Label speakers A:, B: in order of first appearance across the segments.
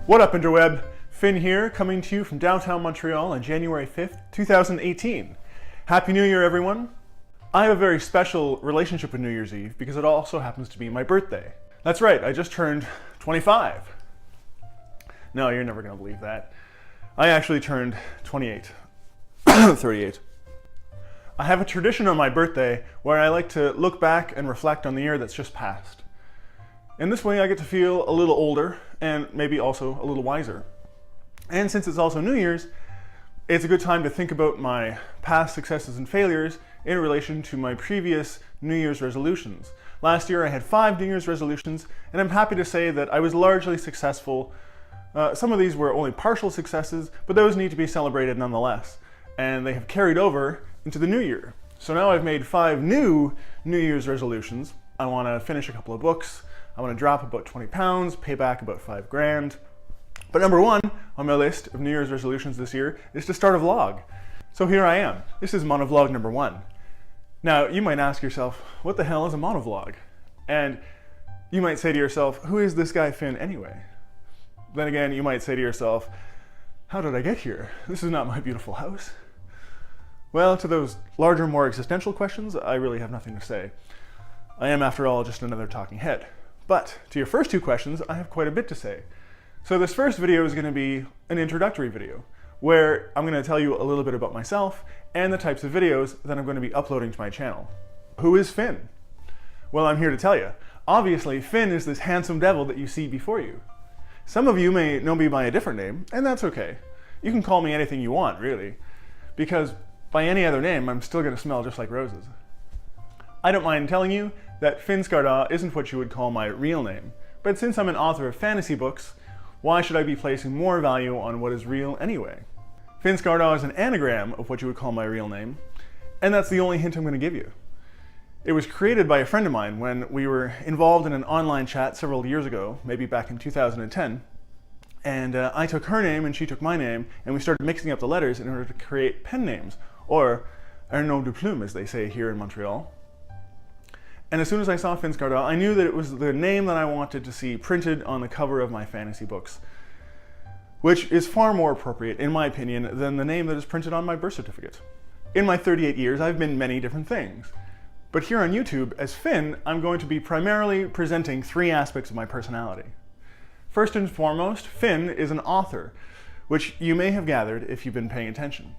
A: What up, interweb? Finn here, coming to you from downtown Montreal on January 5th, 2018. Happy New Year, everyone. I have a very special relationship with New Year's Eve because it also happens to be my birthday. That's right, I just turned 25. No, you're never gonna believe that. I actually turned 28. 38. I have a tradition on my birthday where I like to look back and reflect on the year that's just passed. In this way, I get to feel a little older and maybe also a little wiser. And since it's also New Year's, it's a good time to think about my past successes and failures in relation to my previous New Year's resolutions. Last year I had 5 New Year's resolutions, and I'm happy to say that I was largely successful. Some of these were only partial successes, but those need to be celebrated nonetheless. And they have carried over into the new year. So now I've made 5 new New Year's resolutions. I want to finish a couple of books. I want to drop about 20 pounds, pay back about 5 grand. But number 1 on my list of New Year's resolutions this year is to start a vlog. So here I am. This is Monovlog number 1. Now, you might ask yourself, what the hell is a monovlog? And you might say to yourself, who is this guy Finn anyway? Then again, you might say to yourself, how did I get here? This is not my beautiful house. Well, to those larger, more existential questions, I really have nothing to say. I am, after all, just another talking head. But to your first 2 questions, I have quite a bit to say. So this first video is going to be an introductory video, where I'm going to tell you a little bit about myself and the types of videos that I'm going to be uploading to my channel. Who is Finn? Well, I'm here to tell you. Obviously, Finn is this handsome devil that you see before you. Some of you may know me by a different name, and that's okay. You can call me anything you want, really, because by any other name, I'm still going to smell just like roses. I don't mind telling you that Finn Skarda isn't what you would call my real name, but since I'm an author of fantasy books, why should I be placing more value on what is real anyway? Finn Skarda is an anagram of what you would call my real name, and that's the only hint I'm going to give you. It was created by a friend of mine when we were involved in an online chat several years ago, maybe back in 2010, and I took her name and she took my name, and we started mixing up the letters in order to create pen names, or un nom de plume, as they say here in Montreal. And as soon as I saw Finn Skarda, I knew that it was the name that I wanted to see printed on the cover of my fantasy books, which is far more appropriate, in my opinion, than the name that is printed on my birth certificate. In my 38 years, I've been many different things. But here on YouTube, as Finn, I'm going to be primarily presenting 3 aspects of my personality. First and foremost, Finn is an author, which you may have gathered if you've been paying attention.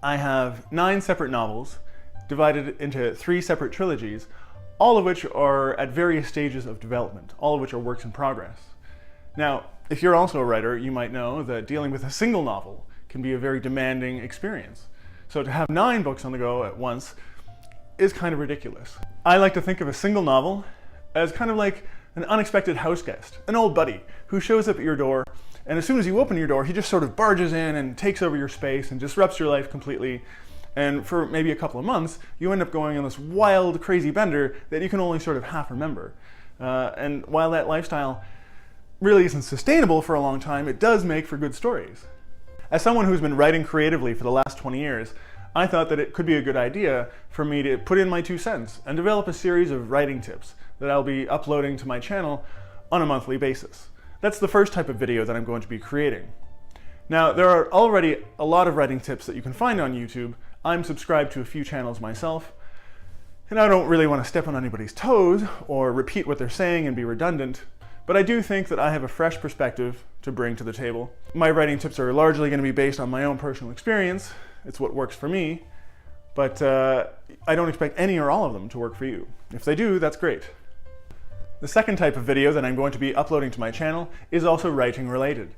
A: I have 9 separate novels, divided into 3 separate trilogies, all of which are at various stages of development, all of which are works in progress. Now, if you're also a writer, you might know that dealing with a single novel can be a very demanding experience. So to have 9 books on the go at once is kind of ridiculous. I like to think of a single novel as kind of like an unexpected house guest, an old buddy who shows up at your door, and as soon as you open your door, he just sort of barges in and takes over your space and disrupts your life completely. And for maybe a couple of months, you end up going on this wild, crazy bender that you can only sort of half remember. And while that lifestyle really isn't sustainable for a long time, it does make for good stories. As someone who's been writing creatively for the last 20 years, I thought that it could be a good idea for me to put in my 2 cents and develop a series of writing tips that I'll be uploading to my channel on a monthly basis. That's the first type of video that I'm going to be creating. Now, there are already a lot of writing tips that you can find on YouTube. I'm subscribed to a few channels myself, and I don't really want to step on anybody's toes or repeat what they're saying and be redundant, but I do think that I have a fresh perspective to bring to the table. My writing tips are largely going to be based on my own personal experience. It's what works for me, but I don't expect any or all of them to work for you. If they do, that's great. The second type of video that I'm going to be uploading to my channel is also writing related.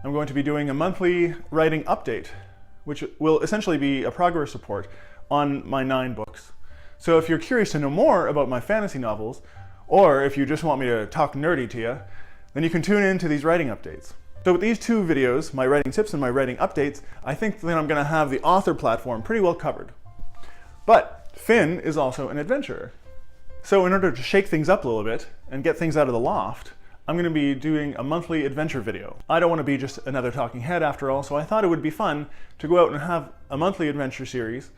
A: I'm going to be doing a monthly writing update, which will essentially be a progress report on my 9 books. So if you're curious to know more about my fantasy novels, or if you just want me to talk nerdy to you, then you can tune in to these writing updates. So with these 2 videos, my writing tips and my writing updates, I think that I'm going to have the author platform pretty well covered. But Finn is also an adventurer. So in order to shake things up a little bit and get things out of the loft, I'm going to be doing a monthly adventure video. I don't want to be just another talking head after all, so I thought it would be fun to go out and have a monthly adventure series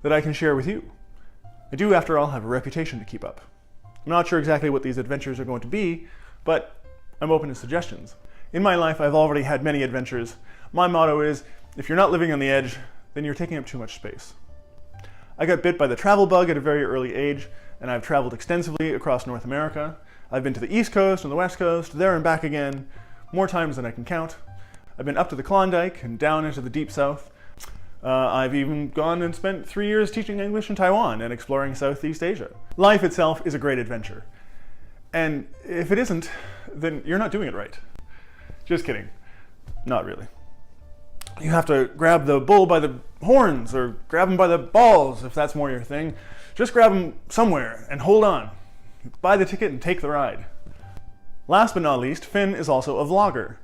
A: that I can share with you. I do, after all, have a reputation to keep up. I'm not sure exactly what these adventures are going to be, but I'm open to suggestions. In my life, I've already had many adventures. My motto is, if you're not living on the edge, then you're taking up too much space. I got bit by the travel bug at a very early age, and I've traveled extensively across North America. I've been to the East Coast and the West Coast, there and back again, more times than I can count. I've been up to the Klondike and down into the Deep South. I've even gone and spent 3 years teaching English in Taiwan and exploring Southeast Asia. Life itself is a great adventure. And if it isn't, then you're not doing it right. Just kidding. Not really. You have to grab the bull by the horns or grab him by the balls if that's more your thing. Just grab him somewhere and hold on. Buy the ticket and take the ride. Last but not least, Finn is also a vlogger,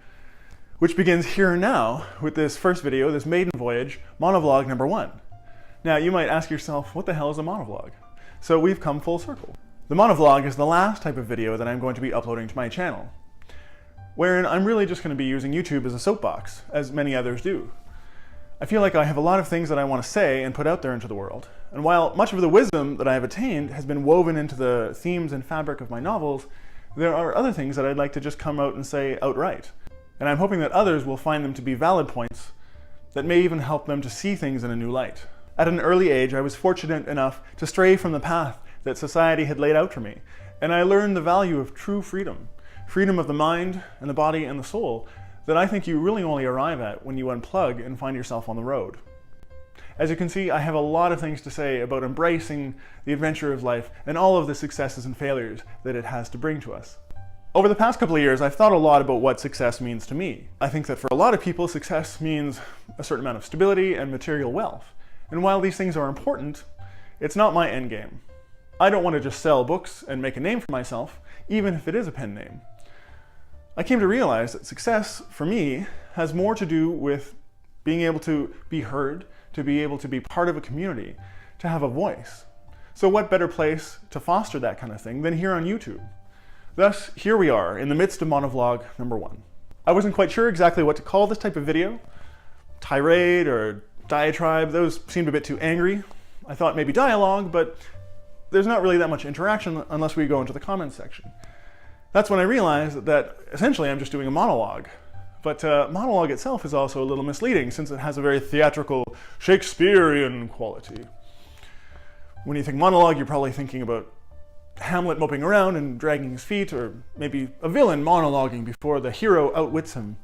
A: which begins here and now with this first video, this maiden voyage, monovlog number 1. Now you might ask yourself, what the hell is a monovlog? So we've come full circle. The monovlog is the last type of video that I'm going to be uploading to my channel, wherein I'm really just going to be using YouTube as a soapbox, as many others do. I feel like I have a lot of things that I want to say and put out there into the world, and while much of the wisdom that I have attained has been woven into the themes and fabric of my novels, there are other things that I'd like to just come out and say outright. And I'm hoping that others will find them to be valid points that may even help them to see things in a new light. At an early age, I was fortunate enough to stray from the path that society had laid out for me, and I learned the value of true freedom. Freedom of the mind and the body and the soul that I think you really only arrive at when you unplug and find yourself on the road. As you can see, I have a lot of things to say about embracing the adventure of life and all of the successes and failures that it has to bring to us. Over the past couple of years, I've thought a lot about what success means to me. I think that for a lot of people, success means a certain amount of stability and material wealth. And while these things are important, it's not my end game. I don't want to just sell books and make a name for myself, even if it is a pen name. I came to realize that success, for me, has more to do with being able to be heard, to be able to be part of a community, to have a voice. So what better place to foster that kind of thing than here on YouTube? Thus, here we are, in the midst of monovlog number 1. I wasn't quite sure exactly what to call this type of video. Tirade or diatribe, those seemed a bit too angry. I thought maybe dialogue, but there's not really that much interaction unless we go into the comments section. That's when I realized that essentially I'm just doing a monologue. But monologue itself is also a little misleading since it has a very theatrical, Shakespearean quality. When you think monologue, you're probably thinking about Hamlet moping around and dragging his feet, or maybe a villain monologuing before the hero outwits him.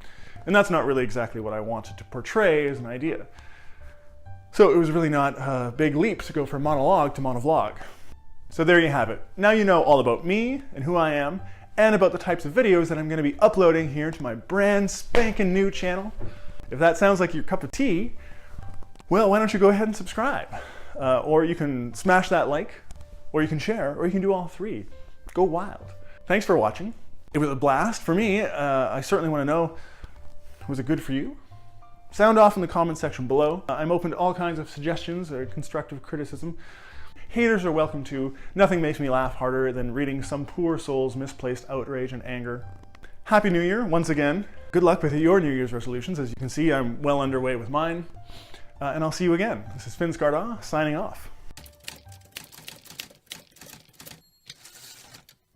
A: And that's not really exactly what I wanted to portray as an idea. So it was really not a big leap to go from monologue to monovlog. So there you have it. Now you know all about me and who I am, and about the types of videos that I'm going to be uploading here to my brand spanking new channel. If that sounds like your cup of tea, well, why don't you go ahead and subscribe? Or you can smash that like, or you can share, or you can do all three. Go wild. Thanks for watching. It was a blast for me. I certainly want to know, was it good for you? Sound off in the comment section below. I'm open to all kinds of suggestions or constructive criticism. Haters are welcome too. Nothing makes me laugh harder than reading some poor soul's misplaced outrage and anger. Happy New Year, once again. Good luck with your New Year's resolutions. As you can see, I'm well underway with mine. And I'll see you again. This is Finn Scardaw, signing off.